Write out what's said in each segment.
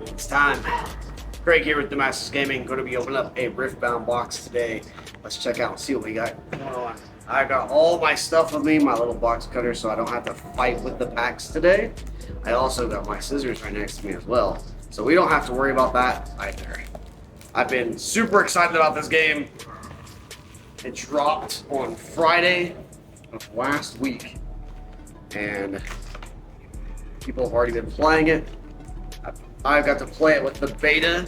It's time. Craig here with Damascus Gaming. Going to be opening up a Riftbound box today. Let's check out and see what we got going on. I got all my stuff with me, my little box cutter, so I don't have to fight with the packs today. I also got my scissors right next to me as well, so we don't have to worry about that either. I've been super excited about this game. It dropped on Friday of last week, and people have already been playing it. I got to play it with the beta.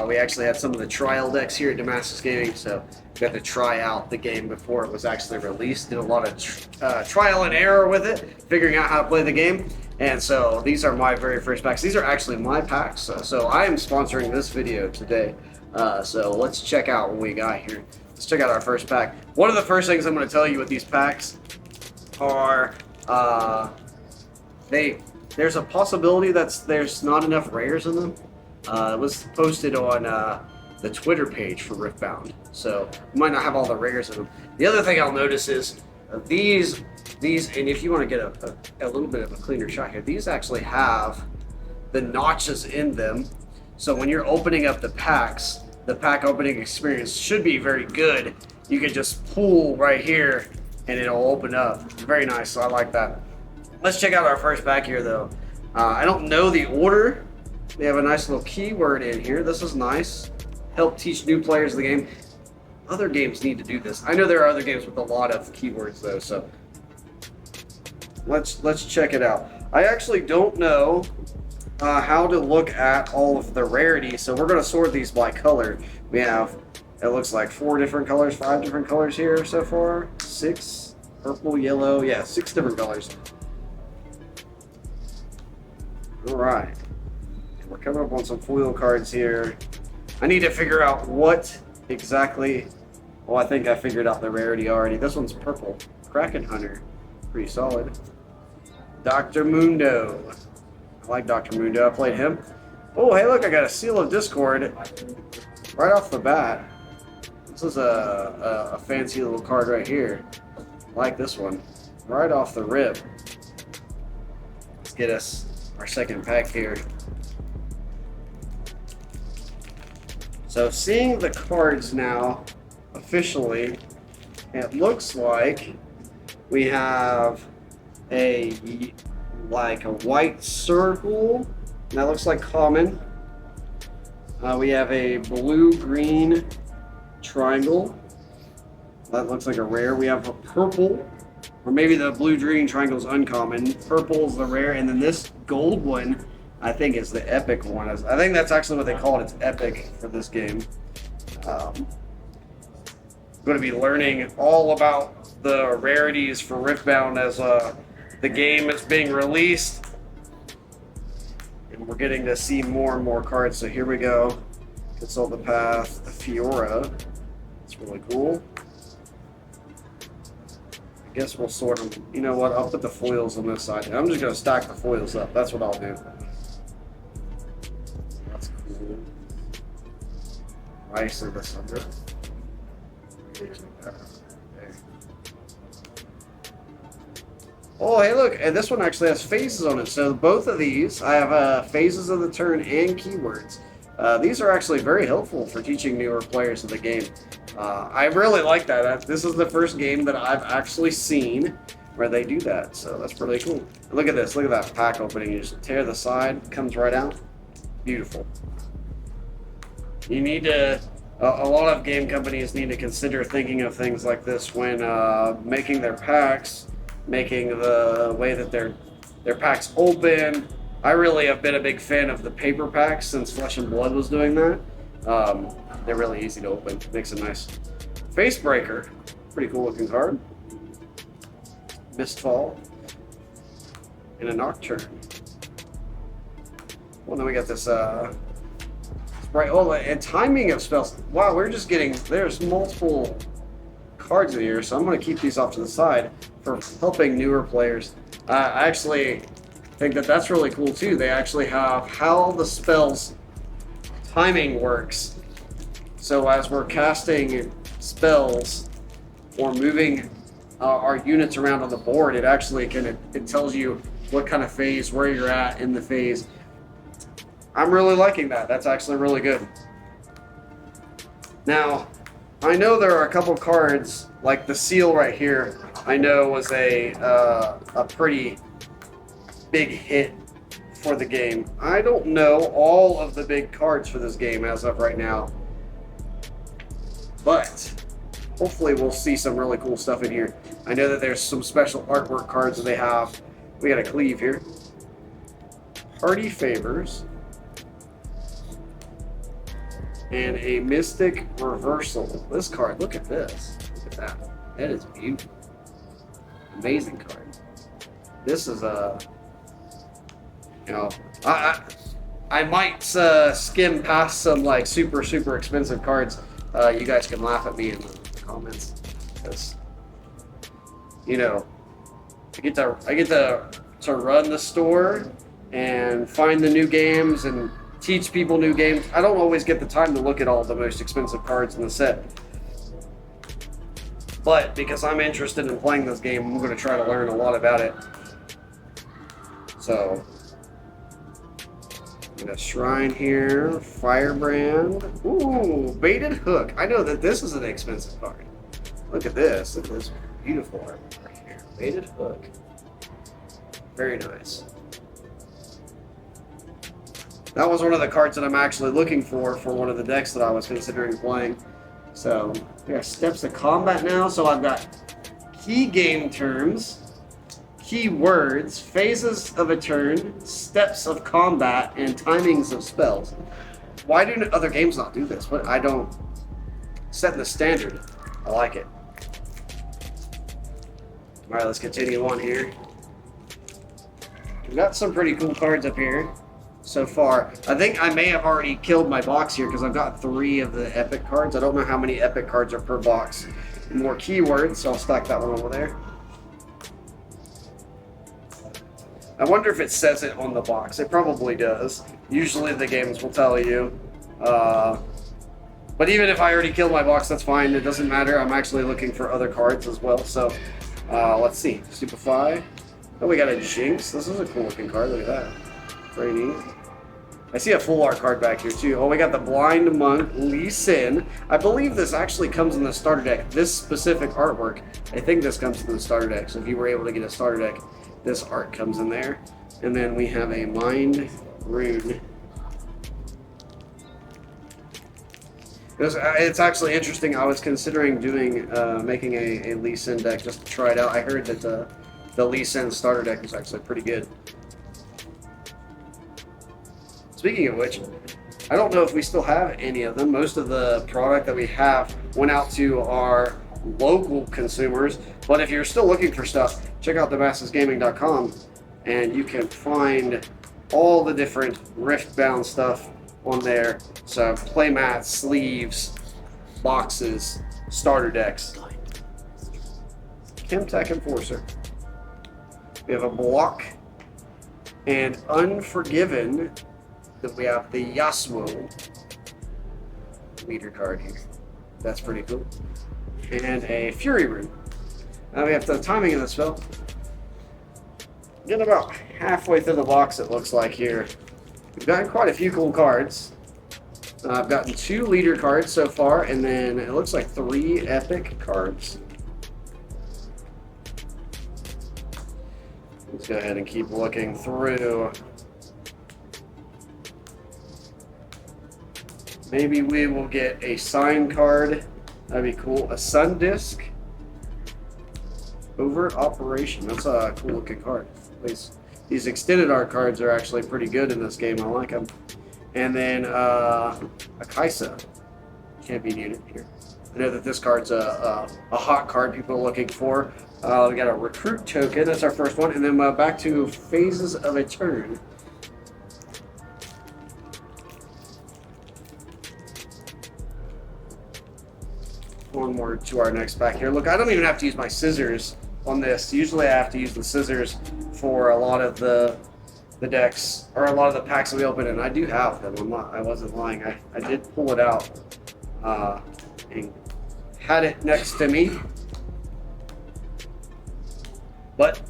We actually had some of the trial decks here at Damascus Gaming, so we got to try out the game before it was actually released. Did a lot of trial and error with it, figuring out how to play the game. And so these are my very first packs. These are actually my packs, so I am sponsoring this video today. So let's check out what we got here. Let's check out our first pack. One of the first things I'm going to tell you with these packs are there's a possibility that there's not enough rares in them. It was posted on the Twitter page for Riftbound, so you might not have all the rares in them. The other thing I'll notice is these, and if you want to get a little bit of a cleaner shot here, these actually have the notches in them. So when you're opening up the packs, the pack opening experience should be very good. You can just pull right here and it'll open up. Very nice, so I like that. Let's check out our first pack here though. I don't know the order. They have a nice little keyword in here. This is nice. Help teach new players the game. Other games need to do this. I know there are other games with a lot of keywords though, so let's check it out. I actually don't know how to look at all of the rarities, so we're going to sort these by color. We have, it looks like 4 different colors, 5 different colors here so far. 6, purple, yellow, yeah, 6 different colors. Alright, we're coming up on some foil cards here. I need to figure out what exactly. Oh, I think I figured out the rarity already. This one's purple. Kraken Hunter. Pretty solid. Dr. Mundo. I like Dr. Mundo. I played him. Oh, hey, look, I got a Seal of Discord right off the bat. This is a fancy little card right here. I like this one. Right off the rip. Let's get us our second pack here. So seeing the cards now officially, it looks like we have a white circle. That looks like common. We have a blue-green triangle. That looks like a rare. We have a purple, or maybe the blue-green triangle is uncommon. Purple is the rare, and then this gold one, I think, is the epic one. I think that's actually what they call it. It's epic for this game. I'm going to be learning all about the rarities for Riftbound as the game is being released. And we're getting to see more and more cards. So here we go. Consult the Path, the Fiora. It's really cool. I guess we'll sort them. You know what? I'll put the foils on this side. I'm just going to stack the foils up. That's what I'll do. That's cool. Rise of the Thunder. Oh, hey, look, and this one actually has phases on it. So both of these, I have phases of the turn and keywords. These are actually very helpful for teaching newer players of the game. I really like that. This is the first game that I've actually seen where they do that, so that's really cool. And look at this. Look at that pack opening. You just tear the side, comes right out. Beautiful. You need to... a lot of game companies need to consider thinking of things like this when making their packs, making the way that their packs open. I really have been a big fan of the paper packs since Flesh and Blood was doing that. They're really easy to open. Makes it nice. Facebreaker, pretty cool looking card. Mistfall, and a Nocturne. Well, then we got this right. Oh, and timing of spells. Wow, we're just getting, there's multiple cards in here, so I'm going to keep these off to the side for helping newer players. I actually think that that's really cool too. They actually have how the spells timing works. So as we're casting spells or moving our units around on the board, it actually it tells you what kind of phase, where you're at in the phase. I'm really liking that. That's actually really good. Now, I know there are a couple cards, like the seal right here, I know was a pretty big hit for the game. I don't know all of the big cards for this game as of right now, but hopefully we'll see some really cool stuff in here. I know that there's some special artwork cards that they have. We got a Cleave here. Party Favors. And a Mystic Reversal. This card, look at this. Look at that. That is beautiful. Amazing card. This is a... I might skim past some like super expensive cards. You guys can laugh at me in the comments, because I get to run the store and find the new games and teach people new games. I don't always get the time to look at all the most expensive cards in the set, but because I'm interested in playing this game, I'm going to try to learn a lot about it. So, get a Shrine here, Firebrand. Ooh, Baited Hook. I know that this is an expensive card. Look at this. Look at this beautiful art right here. Baited Hook. Very nice. That was one of the cards that I'm actually looking for one of the decks that I was considering playing. So, we got Steps of Combat now. So I've got key game terms, keywords, phases of a turn, steps of combat, and timings of spells. Why do other games not do this? What I don't set the standard. I like it. All right, let's continue on here. We've got some pretty cool cards up here so far. I think I may have already killed my box here because I've got 3 of the epic cards. I don't know how many epic cards are per box. More keywords, so I'll stack that one over there. I wonder if it says it on the box. It probably does. Usually the games will tell you. But even if I already killed my box, that's fine. It doesn't matter. I'm actually looking for other cards as well. So let's see. Stupefy. Oh, we got a Jinx. This is a cool looking card. Look at that. Very neat. I see a full art card back here too. Oh, we got the Blind Monk, Lee Sin. I believe this actually comes in the starter deck. This specific artwork, I think this comes in the starter deck. So if you were able to get a starter deck, this art comes in there. And then we have a Mind Rune. It's actually interesting. I was considering doing making a Lee Sin deck just to try it out. I heard that the Lee Sin starter deck is actually pretty good. Speaking of which, I don't know if we still have any of them. Most of the product that we have went out to our local consumers. But if you're still looking for stuff, check out themassesgaming.com and you can find all the different Riftbound stuff on there. So playmats, sleeves, boxes, starter decks. Chemtech Enforcer. We have a Block and Unforgiven. Then we have the Yasuo leader card here. That's pretty cool. And a Fury Rune. Now we have the timing of the spell. Getting about halfway through the box, it looks like here. We've gotten quite a few cool cards. I've gotten 2 leader cards so far, and then it looks like 3 epic cards. Let's go ahead and keep looking through. Maybe we will get a sign card. That'd be cool. A Sun Disc. Overt Operation. That's a cool looking card. These extended art cards are actually pretty good in this game. I like them. And then a Kaisa champion unit here. I know that this card's a hot card people are looking for. We got a Recruit token. That's our first one. And then back to Phases of a Turn. One more to our next pack here. Look, I don't even have to use my scissors on this. Usually I have to use the scissors for a lot of the decks, or a lot of the packs that we open, and I do have them. I wasn't lying. I did pull it out and had it next to me. But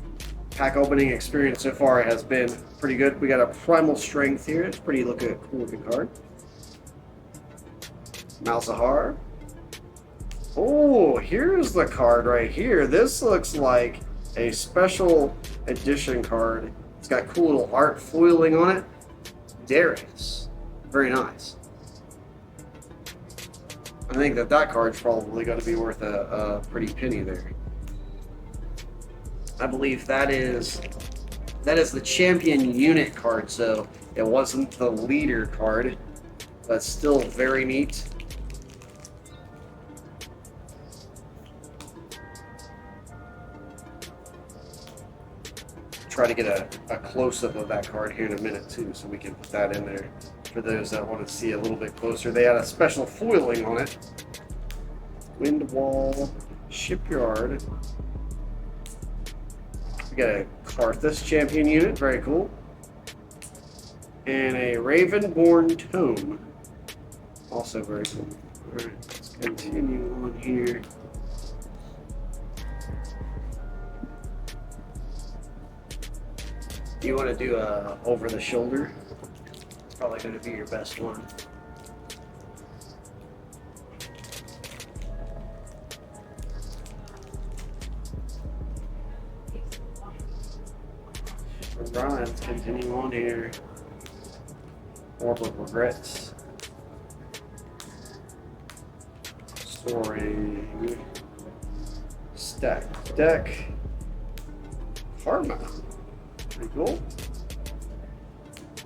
pack opening experience so far has been pretty good. We got a Primal Strength here. It's pretty cool looking card. Malzahar. Oh, here's the card right here. This looks like a special edition card. It's got cool little art foiling on it. Darius. Very nice. I think that card's probably going to be worth a pretty penny there. I believe that is the champion unit card, so it wasn't the leader card, but still very neat. Try to get a close-up of that card here in a minute too, so we can put that in there for those that want to see a little bit closer. They had a special foiling on it. Windwall, Shipyard. We got a Karthus champion unit, very cool. And a Ravenborn Tome, also very cool. Alright, let's continue on here. You want to do a over the shoulder? It's probably going to be your best one. Alright, let's continue on here. Orb of Regrets. Storing. Stack deck. Karma. Pretty cool.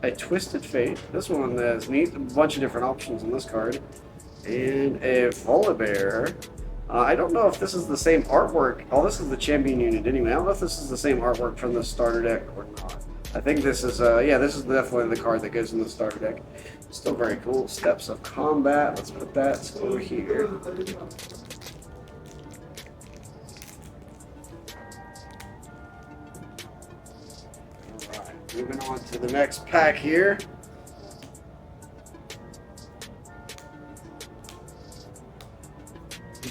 A Twisted Fate. This one is neat. A bunch of different options in this card. And a Volibear. I don't know if this is the same artwork. Oh, this is the champion unit anyway. I don't know if this is the same artwork from the starter deck or not. I think this is, yeah, this is definitely the card that goes in the starter deck. Still very cool. Steps of Combat. Let's put that over here. Alright, moving on to the next pack here.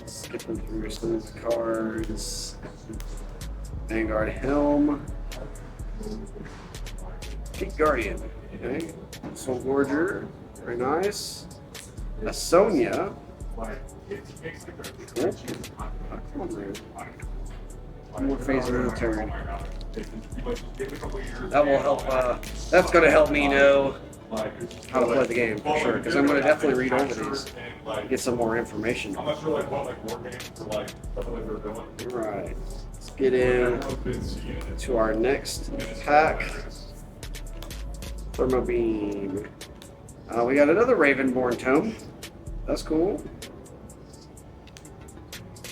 Skipping through some of the cards. Vanguard Helm. Peak Guardian. Okay. Soul Gorger. Very nice. A Sonya. Cool. Come on, man. One more phase of the turn. That will help. That's going to help me know how to play the game for sure, because I'm going to definitely read over these and get some more information. Alright, let's get in to our next pack. Thermo Beam. We got another Ravenborn Tome. That's cool.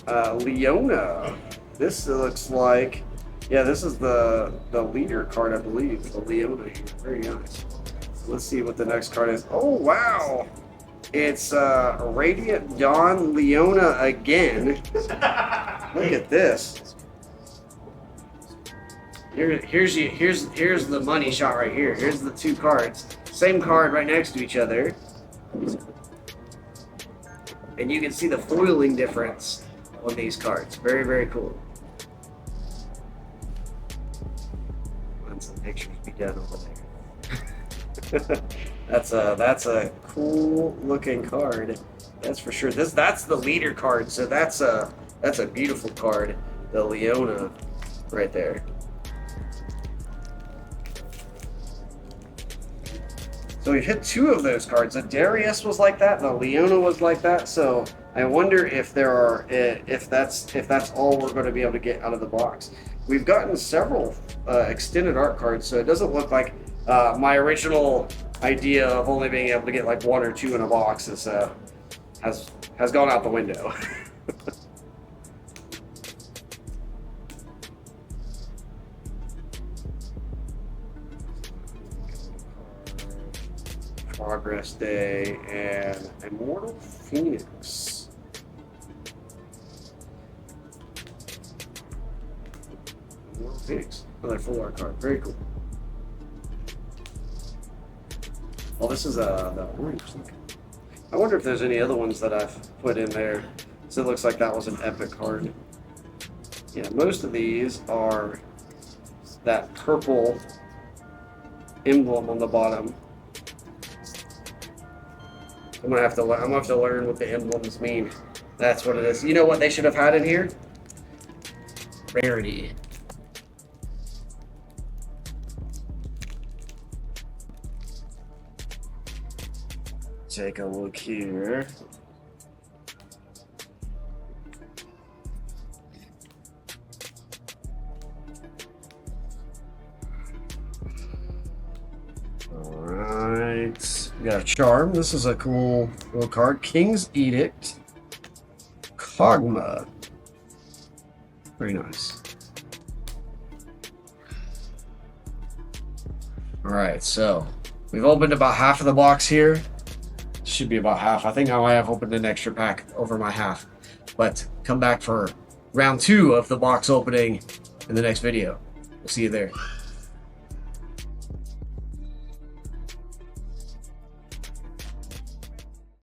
Leona. This looks like, yeah, this is the leader card, I believe. The Leona here. Very nice. Let's see what the next card is. Oh, wow. It's Radiant Dawn Leona again. Look at this. Here's the money shot right here. Here's the two cards. Same card right next to each other. And you can see the foiling difference on these cards. Very, very cool. Let some pictures be done over there. That's a cool looking card. That's for sure. That's the leader card, so that's a beautiful card. The Leona right there. So we've hit two of those cards. The Darius was like that, the Leona was like that. So I wonder if that's all we're going to be able to get out of the box. We've gotten several extended art cards, so it doesn't look like my original idea of only being able to get like one or two in a box has gone out the window. Progress Day and Immortal Phoenix. Immortal Phoenix, another full art card. Very cool. Well, this is the orange looking. I wonder if there's any other ones that I've put in there. So it looks like that was an epic card. Yeah, most of these are that purple emblem on the bottom. I'm gonna have to learn what the emblems mean. That's what it is. You know what they should have had in here? Rarity. Take a look here. Alright. We got a charm. This is a cool little card. King's Edict. Kog'Maw. Very nice. Alright, so we've opened about half of the box here. Should be about half. I think I might have opened an extra pack over my half. But come back for round 2 of the box opening in the next video. We'll see you there.